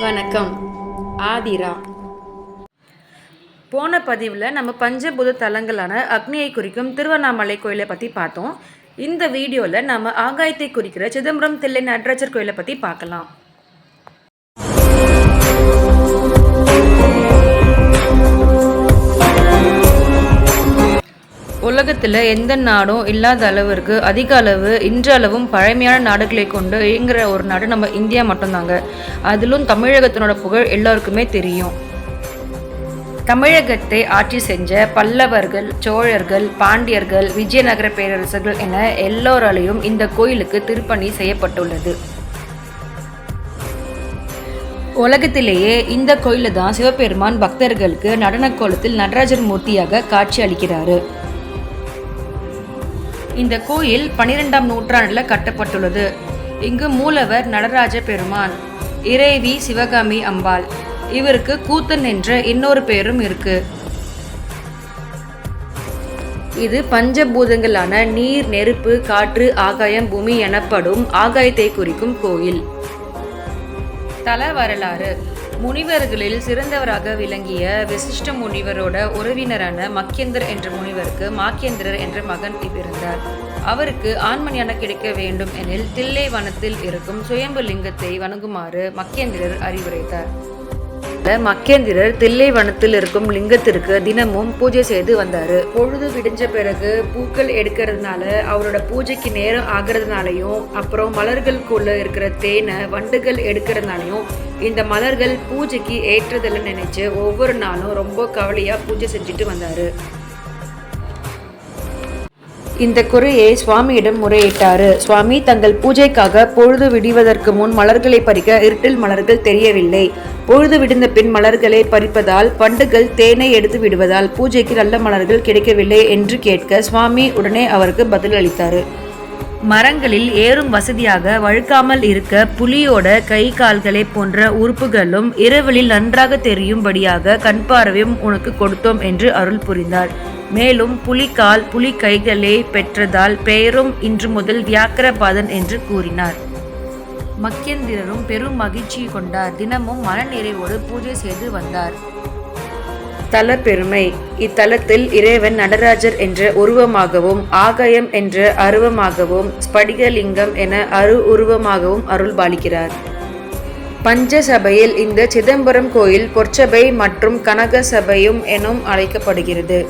வணக்கம். ஆதிரா. போன பதிவில் நம்ம பஞ்சபூத தலங்களான அக்னியை குறிக்கும் திருவண்ணாமலை கோயிலை பற்றி பார்த்தோம். இந்த வீடியோவில் நம்ம ஆகாயத்தை குறிக்கிற சிதம்பரம் தில்லை நடராஜர் கோயிலை பற்றி பார்க்கலாம். உலகத்தில் எந்த நாடும் இல்லாத அளவிற்கு அதிக அளவு இன்றளவும் பழமையான நாடுகளை கொண்டு இயங்குகிற ஒரு நாடு நம்ம இந்தியா மட்டும்தாங்க. அதிலும் தமிழகத்தினோட புகழ் எல்லாருக்குமே தெரியும். தமிழகத்தை ஆட்சி செஞ்ச பல்லவர்கள், சோழர்கள், பாண்டியர்கள், விஜயநகர பேரரசர்கள் என எல்லோராலையும் இந்த கோயிலுக்கு திருப்பணி செய்யப்பட்டுள்ளது. உலகத்திலேயே இந்த கோயிலில் தான் சிவபெருமான் பக்தர்களுக்கு நடன கோலத்தில் நடராஜர் மூர்த்தியாக காட்சி அளிக்கிறாரு. இந்த கோயில் 12ஆம் நூற்றாண்டில் கட்டப்பட்டுள்ளது. இங்கு மூலவர் நடராஜ பெருமான், இறைவி சிவகாமி அம்பாள். இவருக்கு கூத்தன் என்ற இன்னொரு பேரும் இருக்கு. இது பஞ்சபூதங்களான நீர், நெருப்பு, காற்று, ஆகாயம், பூமி எனப்படும் ஆகாயத்தை குறிக்கும் கோயில். தல வரலாறு. முனிவர்களில் சிறந்தவராக விளங்கிய வசிஷ்ட முனிவரோட உறவினரான மக்கியந்தர் என்ற முனிவருக்கு மாக்கியந்திரர் என்ற மகன் பிறந்தார். அவருக்கு ஆண்மணியான கிடைக்க வேண்டும் எனில் தில்லை வனத்தில் இருக்கும் சுயம்பு லிங்கத்தை வணங்குமாறு மக்கியந்திரர் அறிவுரைத்தார். மக்கியந்திரர் தில்லை வனத்தில் இருக்கும் லிங்கத்திற்கு தினமும் பூஜை செய்து வந்தாரு. பொழுது விடிஞ்ச பிறகு பூக்கள் எடுக்கிறதுனால அவரோட பூஜைக்கு நேரம் ஆகிறதுனாலையும், அப்புறம் மலர்களுக்குள்ள இருக்கிற தேனை வண்டுகள் எடுக்கிறதுனாலையும் இந்த மலர்கள் பூஜைக்கு ஏற்றதில்லை நினைச்சு ஒவ்வொரு நாளும் ரொம்ப கவலையா பூஜை செஞ்சுட்டு வந்தாரு. இந்த குறையை சுவாமியிடம் முறையிட்டாரு. சுவாமி, தங்கள் பூஜைக்காக பொழுது விடுவதற்கு முன் மலர்களை பறிக்க இருட்டில் மலர்கள் தெரியவில்லை. பொழுது விடிந்த பின் மலர்களை பறிப்பதால் வண்டுகள் தேனை எடுத்து விடுவதால் பூஜைக்கு நல்ல மலர்கள் கிடைக்கவில்லை என்று கேட்க சுவாமி உடனே அவருக்கு பதில் அளித்தாரு. மரங்களில் ஏறும் வசதியாக வழுக்காமல் இருக்க புலியோட கை கால்களை போன்ற உறுப்புகளும் இரவலில் நன்றாக தெரியும்படியாக கண்பார்வையும் உனக்கு கொடுத்தோம் என்று அருள் புரிந்தார். மேலும் புலிகால் புலி கைகளை பெற்றதால் பெயரும் இன்று முதல் வியாக்கிரபாதன் என்று கூறினார். மக்கியந்திரரும் பெரும் மகிழ்ச்சி கொண்டார். தினமும் மனநிறைவோடு பூஜை செய்து வந்தார். தல பெருமை. இத்தலத்தில் இறைவன் நடராஜர் என்ற உருவமாகவும், ஆகாயம் என்ற அருவமாகவும், ஸ்படிகலிங்கம் என உருவமாகவும் அருள் பாலிக்கிறார். பஞ்சசபையில் இந்த சிதம்பரம் கோயில் பொற்சபை மற்றும் கனக சபையும் எனும் அழைக்கப்படுகிறது.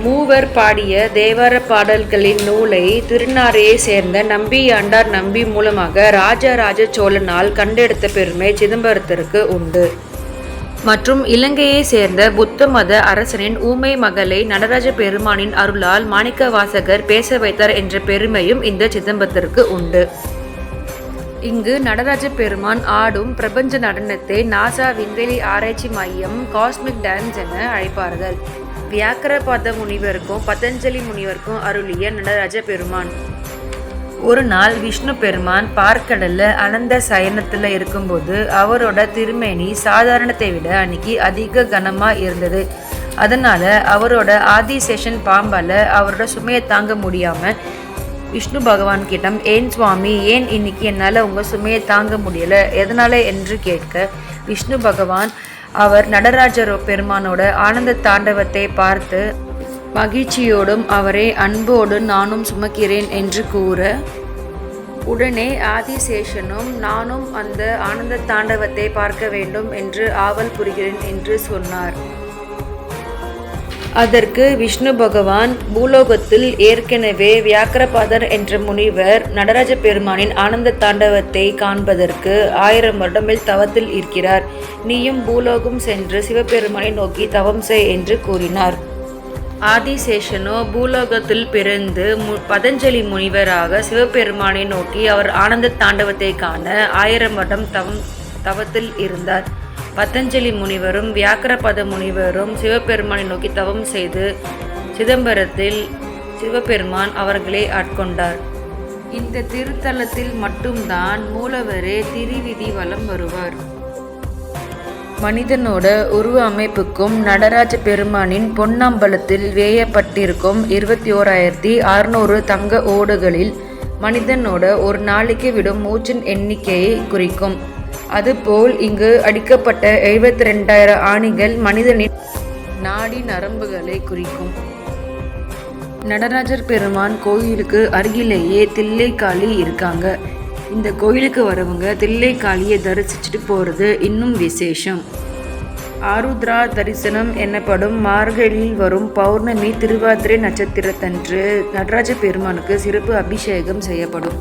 மூவர் பாடிய தேவார பாடல்களின் நூலை திருநாரையை சேர்ந்த நம்பியாண்டார் நம்பி மூலமாக ராஜராஜ சோழனால் கண்டெடுத்த பெருமை சிதம்பரத்திற்கு உண்டு. மற்றும் இலங்கையை சேர்ந்த புத்த மத அரசனின் ஊமை மகளை நடராஜ பெருமானின் அருளால் மாணிக்க வாசகர் பேச வைத்தார் என்ற பெருமையும் இந்த சிதம்பரத்திற்கு உண்டு. இங்கு நடராஜ பெருமான் ஆடும் பிரபஞ்ச நடனத்தை நாசா விண்வெளி ஆராய்ச்சி மையம் காஸ்மிக் டான்ஸ் என அழைப்பார்கள். வியாக்கிரபாத முனிவருக்கும் பதஞ்சலி முனிவருக்கும் அருளிய நடராஜ பெருமான். ஒரு நாள் விஷ்ணு பெருமான் பார்க்கடல்ல அனந்த சயனத்துல இருக்கும்போது அவரோட திருமேனி சாதாரணத்தை விட அன்னைக்கு அதிக கனமா இருந்தது. அதனால அவரோட ஆதிசேஷன் பாம்பால அவரோட சுமையை தாங்க முடியாம விஷ்ணு பகவான் கிட்ட, ஏன் சுவாமி, ஏன் இன்னைக்கு என்னால் உங்கள் சுமையை தாங்க முடியல, எதனால என்று கேட்க, விஷ்ணு பகவான் அவர் நடராஜர் பெருமானோட ஆனந்த தாண்டவத்தை பார்த்து மகிழ்ச்சியோடும் அவரை அன்போடு நானும் சுமக்கிறேன் என்று கூற, உடனே ஆதிசேஷனும் நானும் அந்த ஆனந்த தாண்டவத்தை பார்க்க வேண்டும் என்று ஆவல் புரிகிறேன் என்று சொன்னார். அதற்கு விஷ்ணு பகவான், பூலோகத்தில் ஏற்கனவே வியாக்கிரபாதர் என்ற முனிவர் நடராஜ பெருமானின் ஆனந்த தாண்டவத்தை காண்பதற்கு 1000 வருடமில் தவத்தில் இருக்கிறார். நீயும் பூலோகம் சென்று சிவபெருமானை நோக்கி தவம் செய் என்று கூறினார். ஆதிசேஷனோ பூலோகத்தில் பிறந்து பதஞ்சலி முனிவராக சிவபெருமானை நோக்கி அவர் ஆனந்த தாண்டவத்தை காண 1000 வருடம் தவத்தில் இருந்தார். பதஞ்சலி முனிவரும் வியாக்கிரபாத முனிவரும் சிவபெருமானை நோக்கி தவம் செய்து சிதம்பரத்தில் சிவபெருமான் அவர்களை ஆட்கொண்டார். இந்த திருத்தலத்தில் மட்டும்தான் மூலவரே திரிவிதி வலம் வருவார். மனிதனோட உருவ அமைப்புக்கும் நடராஜ பெருமானின் பொன்னம்பலத்தில் வேயப்பட்டிருக்கும் 21,600 தங்க ஓடுகளில் மனிதனோட ஒரு நாளைக்கு விடும் மூச்சின் எண்ணிக்கையை குறிக்கும். அதுபோல் இங்கு அடிக்கப்பட்ட 72,000 ஆணிகள் மனிதனின் நாடி நரம்புகளை குறிக்கும். நடராஜர் பெருமான் கோயிலுக்கு அருகிலேயே தில்லைக்காளி இருக்காங்க. இந்த கோயிலுக்கு வரவங்க தில்லைக்காளியை தரிசிச்சுட்டு போகிறது இன்னும் விசேஷம். ஆருத்ரா தரிசனம் எனப்படும் மார்கழியில் வரும் பௌர்ணமி திருவாதிரை நட்சத்திரத்தன்று நடராஜ பெருமானுக்கு சிறப்பு அபிஷேகம் செய்யப்படும்.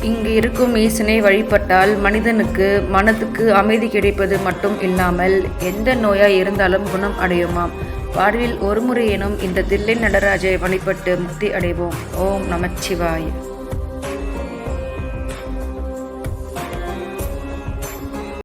இங்கு இருக்கும் ஈசனை வழிபட்டால் மனிதனுக்கு மனதுக்கு அமைதி கிடைப்பது மட்டும் இல்லாமல் எந்த நோயாய் இருந்தாலும் குணம் அடையுமாம். வாழ்வில் ஒரு முறையேனும் இந்த தில்லை நடராஜை வழிபட்டு முக்தி அடைவோம். ஓம் நமச்சிவாய.